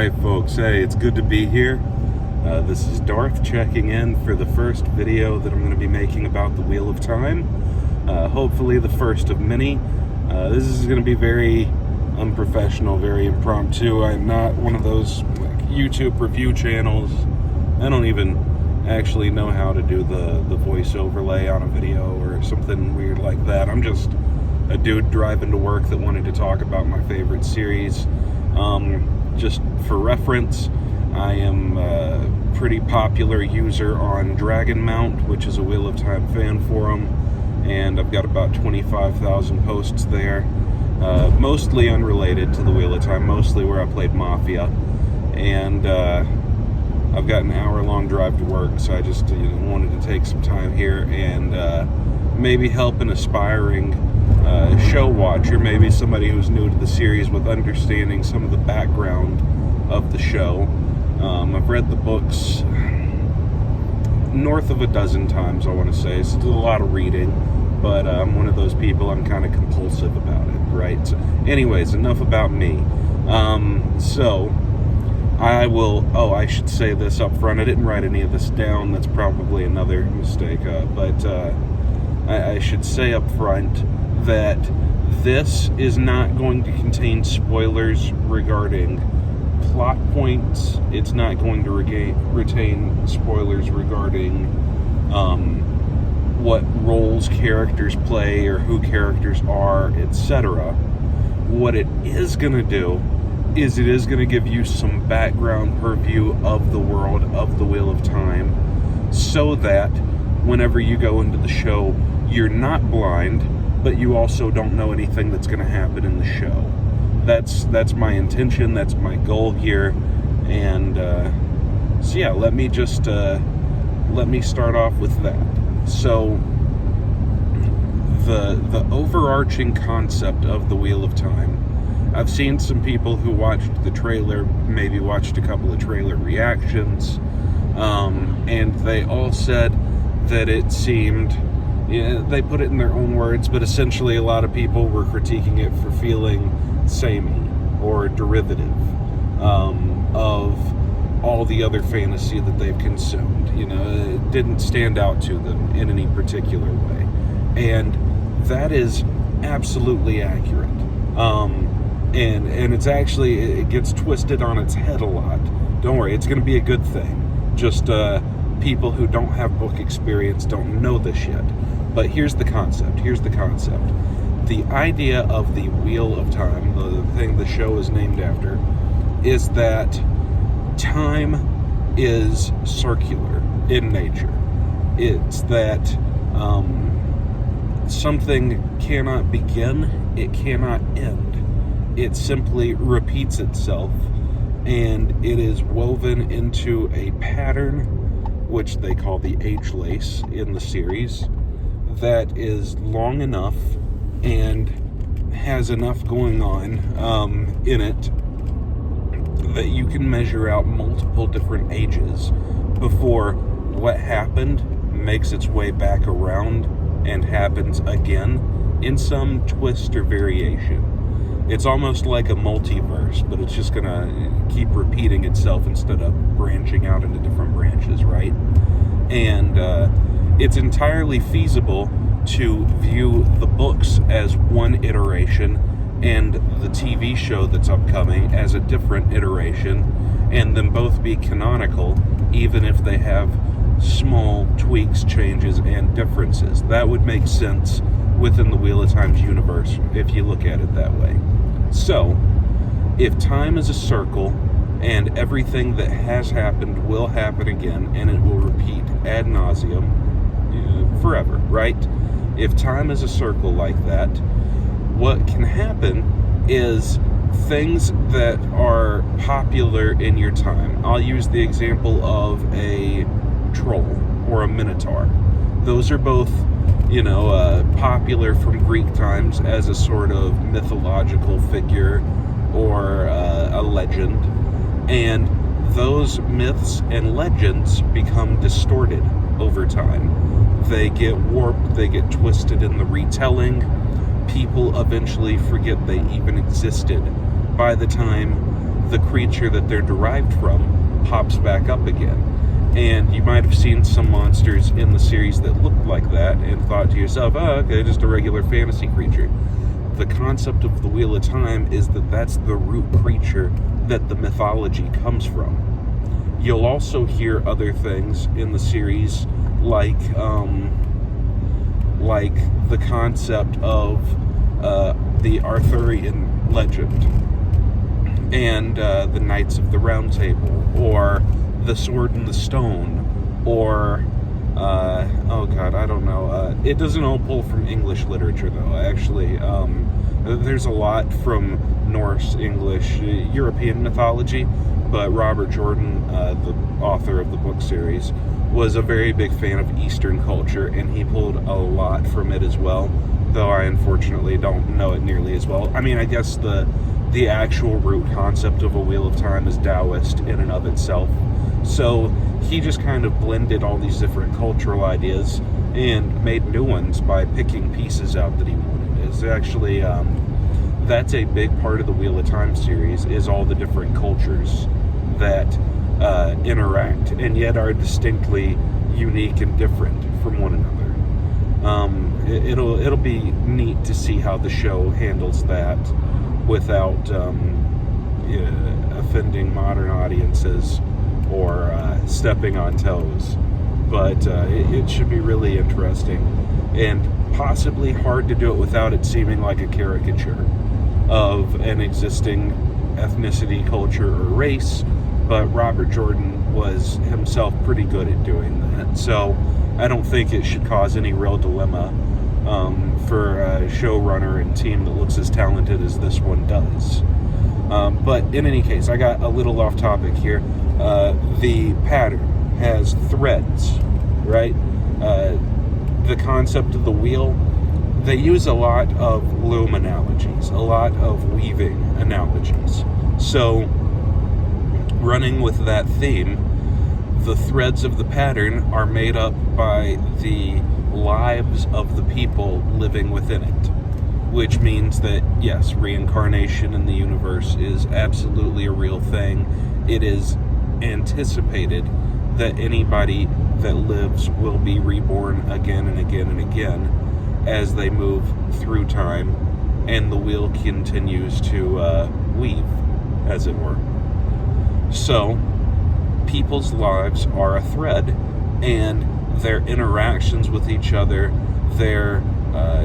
Alright folks, hey, it's good to be here. This is Darth checking in for the first video that I'm going to be making about the Wheel of Time. Hopefully the first of many. This is going to be very unprofessional, very impromptu. I'm not one of those YouTube review channels. I don't even actually know how to do the voice overlay on a video or something weird like that. I'm just a dude driving to work that wanted to talk about my favorite series. Just for reference, I am a pretty popular user on Dragon Mount, which is a Wheel of Time fan forum, and I've got about 25,000 posts there, mostly unrelated to the Wheel of Time, mostly where I played Mafia, and I've got an hour-long drive to work, so I just wanted to take some time here and maybe help an aspiring show watcher, maybe somebody who's new to the series, with understanding some of the background of the show. I've read the books north of a dozen times, I want to say. So it's a lot of reading, but I'm one of those people, I'm kind of compulsive about it, right? So anyways, enough about me. So I will, I should say this up front. I didn't write any of this down. That's probably another mistake, but I should say up front that this is not going to contain spoilers regarding plot points. It's not going to retain spoilers regarding what roles characters play or who characters are, etc. What it is going to do is it is going to give you some background purview of the world of the Wheel of Time, so that whenever you go into the show, you're not blind, but you also don't know anything that's going to happen in the show. That's my intention, that's my goal here, and so yeah, let me start off with that. So the overarching concept of the Wheel of Time, I've seen some people who watched the trailer, maybe watched a couple of trailer reactions, and they all said that it seemed, they put it in their own words, but essentially a lot of people were critiquing it for feeling samey or derivative of all the other fantasy that they've consumed. It didn't stand out to them in any particular way, and that is absolutely accurate. And it's actually, it gets twisted on its head a lot. Don't worry, it's going to be a good thing. Just people who don't have book experience don't know this yet. But here's the concept. The idea of the Wheel of Time, the thing the show is named after, is that time is circular in nature. It's that something cannot begin, it cannot end. It simply repeats itself, and it is woven into a pattern, which they call the age lace in the series, that is long enough and has enough going on in it that you can measure out multiple different ages before what happened makes its way back around and happens again in some twist or variation. It's almost like a multiverse, but it's just gonna keep repeating itself instead of branching out into different branches, right? And it's entirely feasible to view the books as one iteration and the TV show that's upcoming as a different iteration, and them both be canonical, even if they have small tweaks, changes, and differences. That would make sense within the Wheel of Time's universe if you look at it that way. So, if time is a circle, and everything that has happened will happen again, and it will repeat ad nauseum forever, right? If time is a circle like that, what can happen is things that are popular in your time. I'll use the example of a troll or a minotaur. Those are both, popular from Greek times as a sort of mythological figure or a legend. And those myths and legends become distorted over time. They get warped, they get twisted in the retelling. People eventually forget they even existed by the time the creature that they're derived from pops back up again. And you might have seen some monsters in the series that looked like that and thought to yourself, oh, okay, just a regular fantasy creature. The concept of the Wheel of Time is that that's the root creature that the mythology comes from. You'll also hear other things in the series, like the concept of the Arthurian legend and the Knights of the Round Table, or the Sword and the Stone, or oh god, I don't know. It doesn't all pull from English literature, though. Actually, there's a lot from Norse, English, European mythology, but Robert Jordan, the author of the book series, was a very big fan of Eastern culture, and he pulled a lot from it as well, though I unfortunately don't know it nearly as well. I mean, I guess the actual root concept of a Wheel of Time is Taoist in and of itself. So he just kind of blended all these different cultural ideas and made new ones by picking pieces out that he wanted. It's actually, that's a big part of the Wheel of Time series, is all the different cultures that interact and yet are distinctly unique and different from one another. It'll be neat to see how the show handles that without offending modern audiences or stepping on toes. But it should be really interesting, and possibly hard to do it without it seeming like a caricature of an existing ethnicity, culture, or race. But Robert Jordan was himself pretty good at doing that, so I don't think it should cause any real dilemma for a showrunner and team that looks as talented as this one does. But in any case, I got a little off topic here. The pattern has threads, right? The concept of the wheel, they use a lot of loom analogies, a lot of weaving analogies. So, running with that theme, the threads of the pattern are made up by the lives of the people living within it, which means that, yes, reincarnation in the universe is absolutely a real thing. It is anticipated that anybody that lives will be reborn again and again and again as they move through time, and the wheel continues to weave, as it were. So, people's lives are a thread, and their interactions with each other, their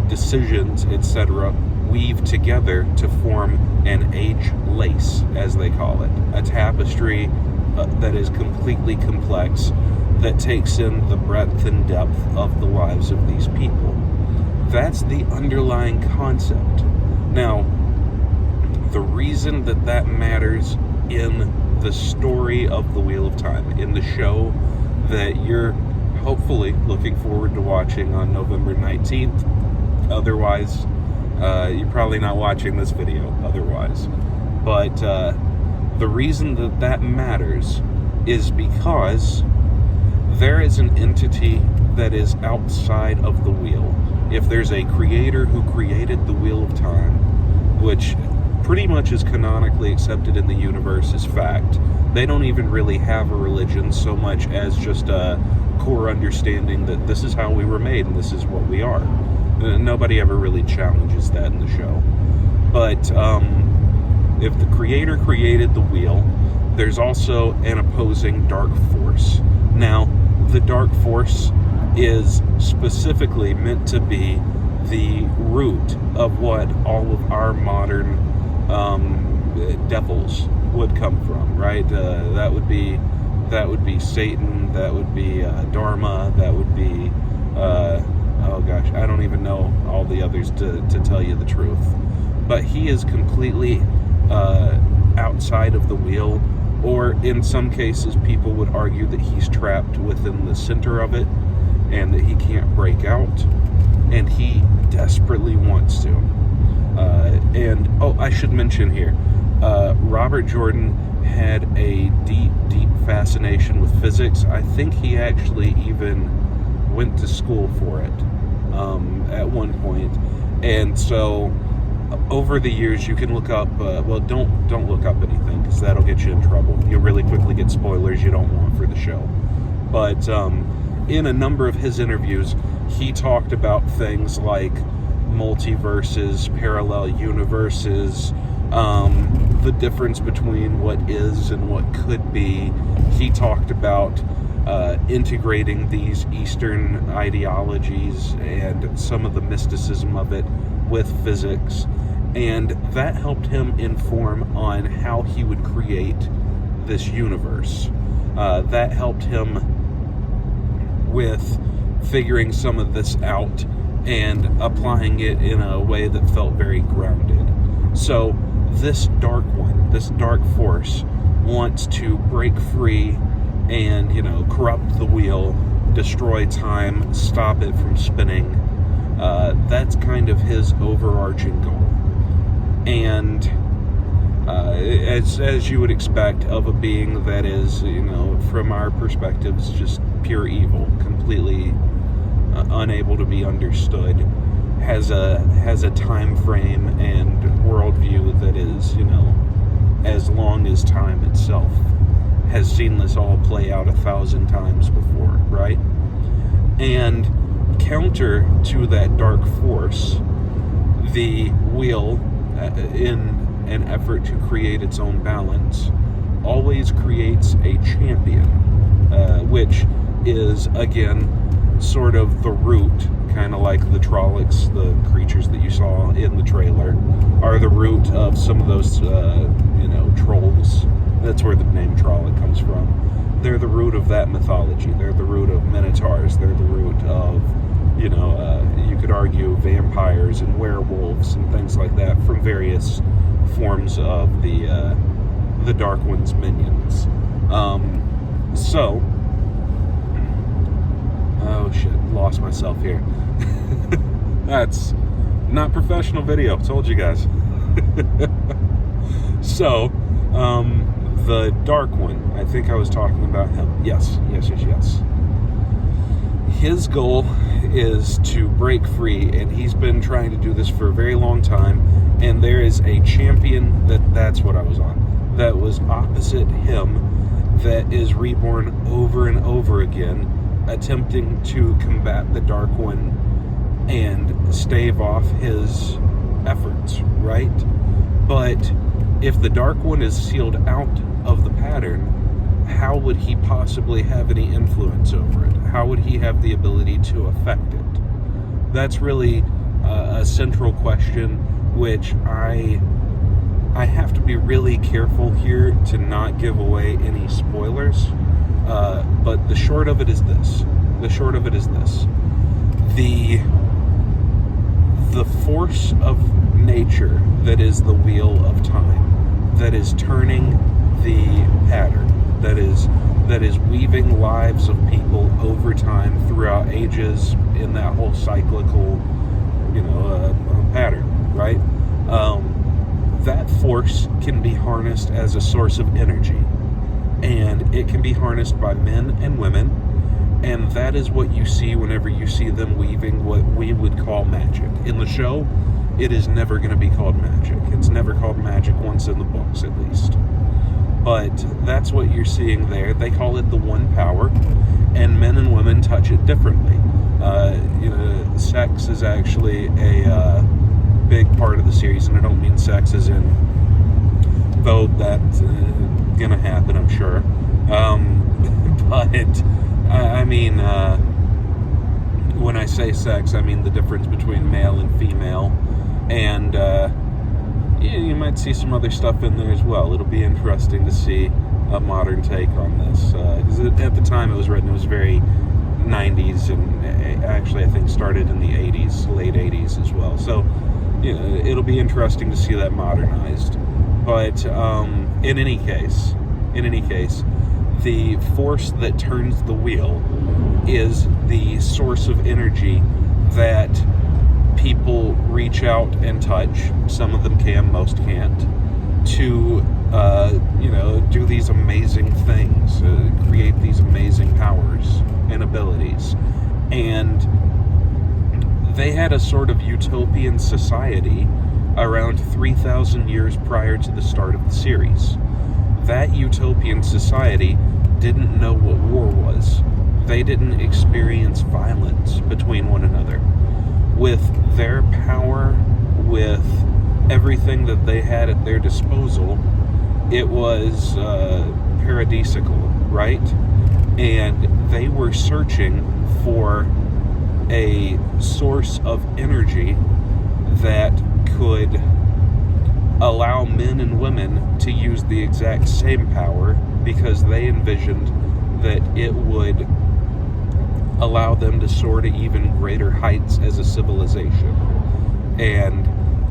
decisions, etc., weave together to form an age lace, as they call it, a tapestry that is completely complex, that takes in the breadth and depth of the lives of these people. That's the underlying concept. Now, the reason that matters in the story of the Wheel of Time, in the show that you're hopefully looking forward to watching on November 19th. Otherwise, you're probably not watching this video otherwise. But the reason that matters is because there is an entity that is outside of the wheel. If there's a creator who created the Wheel of Time, which pretty much is canonically accepted in the universe as fact, they don't even really have a religion so much as just a core understanding that this is how we were made and this is what we are. Nobody ever really challenges that in the show. But if the creator created the wheel, there's also an opposing dark force. Now, the dark force is specifically meant to be the root of what all of our modern devils would come from, right? That would be Satan, that would be Dharma, that would be oh gosh, I don't even know all the others to tell you the truth. But he is completely outside of the wheel, or in some cases people would argue that he's trapped within the center of it and that he can't break out, and he desperately wants to. And I should mention here, Robert Jordan had a deep fascination with physics. I think he actually even went to school for it at one point. And so over the years, you can look up, well, don't look up anything, because that'll get you in trouble. You'll really quickly get spoilers you don't want for the show. But in a number of his interviews, he talked about things like multiverses, parallel universes, the difference between what is and what could be. He talked about integrating these Eastern ideologies and some of the mysticism of it with physics, and that helped him inform on how he would create this universe. That helped him with figuring some of this out and applying it in a way that felt very grounded. So this dark one, this dark force, wants to break free and, corrupt the wheel, destroy time, stop it from spinning. That's kind of his overarching goal. And as you would expect of a being that is, from our perspectives, just pure evil, completely unable to be understood, has a time frame and worldview that is, as long as time itself, has seen this all play out 1,000 times before, right? And counter to that dark force, the wheel, in an effort to create its own balance, always creates a champion, which is, again, sort of the root, kind of like the Trollocs, the creatures that you saw in the trailer, are the root of some of those, trolls. That's where the name Trolloc comes from. They're the root of that mythology. They're the root of minotaurs. They're the root of, you could argue vampires and werewolves and things like that from various forms of the Dark One's minions. Oh shit, lost myself here. That's not professional video, told you guys. So, the Dark One, I think I was talking about him. Yes. His goal is to break free, and he's been trying to do this for a very long time, and there is a champion that's what I was on, that was opposite him, that is reborn over and over again, attempting to combat the Dark One and stave off his efforts, right? But if the Dark One is sealed out of the pattern, how would he possibly have any influence over it? How would he have the ability to affect it? That's really a central question, which I have to be really careful here to not give away any spoilers. But the short of it is this. The force of nature that is the wheel of time, that is turning the pattern, that is weaving lives of people over time throughout ages in that whole cyclical, pattern, right? That force can be harnessed as a source of energy, and it can be harnessed by men and women, and that is what you see whenever you see them weaving what we would call magic. In the show, it is never going to be called magic. It's never called magic once in the books, at least. But that's what you're seeing there. They call it the one power, and men and women touch it differently. Sex is actually a big part of the series, and I don't mean sex as in, though that's gonna happen, I'm sure. But I mean, when I say sex, I mean the difference between male and female, and you might see some other stuff in there as well. It'll be interesting to see a modern take on this, because at the time it was written, it was very 90s, and actually I think started in the 80s, late 80s as well. So it'll be interesting to see that modernized. But in any case, the force that turns the wheel is the source of energy that people reach out and touch. Some of them can, most can't, to do these amazing things, create these amazing powers and abilities. And they had a sort of utopian society around 3,000 years prior to the start of the series. That utopian society didn't know what war was. They didn't experience violence between one another. With their power, with everything that they had at their disposal, it was paradisical, right? And they were searching for a source of energy that could allow men and women to use the exact same power, because they envisioned that it would allow them to soar to even greater heights as a civilization. And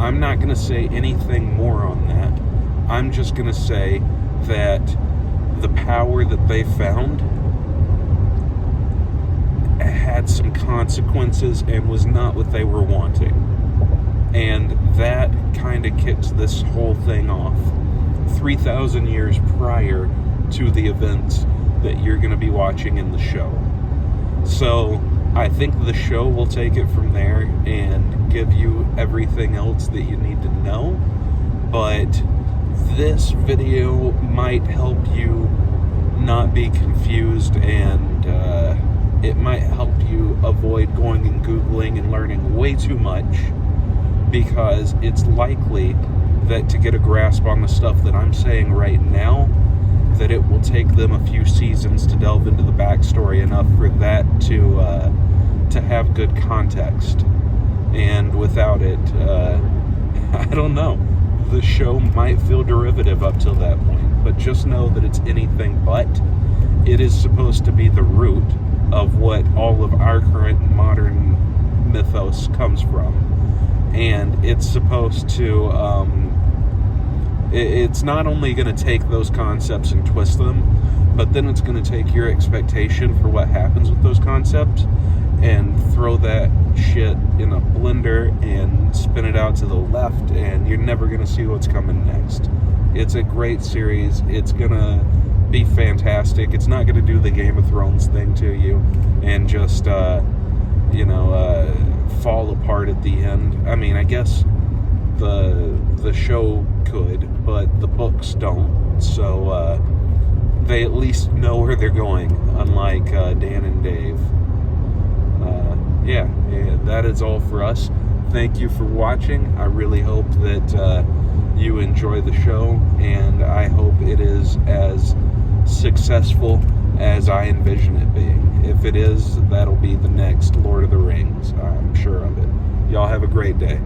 I'm not going to say anything more on that. I'm just going to say that the power that they found had some consequences and was not what they were wanting. And that kind of kicks this whole thing off 3,000 years prior to the events that you're going to be watching in the show. So I think the show will take it from there and give you everything else that you need to know. But this video might help you not be confused, and it might help you avoid going and Googling and learning way too much, because it's likely that to get a grasp on the stuff that I'm saying right now, that it will take them a few seasons to delve into the backstory enough for that to have good context. And without it, I don't know. The show might feel derivative up till that point, but just know that it's anything but. It is supposed to be the root of what all of our current modern mythos comes from. And it's supposed to, it's not only going to take those concepts and twist them, but then it's going to take your expectation for what happens with those concepts and throw that shit in a blender and spin it out to the left, and you're never going to see what's coming next. It's a great series. It's going to be fantastic. It's not going to do the Game of Thrones thing to you and just, fall apart at the end. I mean, I guess the show could, but the books don't. So they at least know where they're going, unlike Dan and Dave. Yeah, that is all for us. Thank you for watching. I really hope that you enjoy the show, and I hope it is as successful as I envision it being. If it is, that'll be the next Lord of the Rings. I'm sure of it. Y'all have a great day.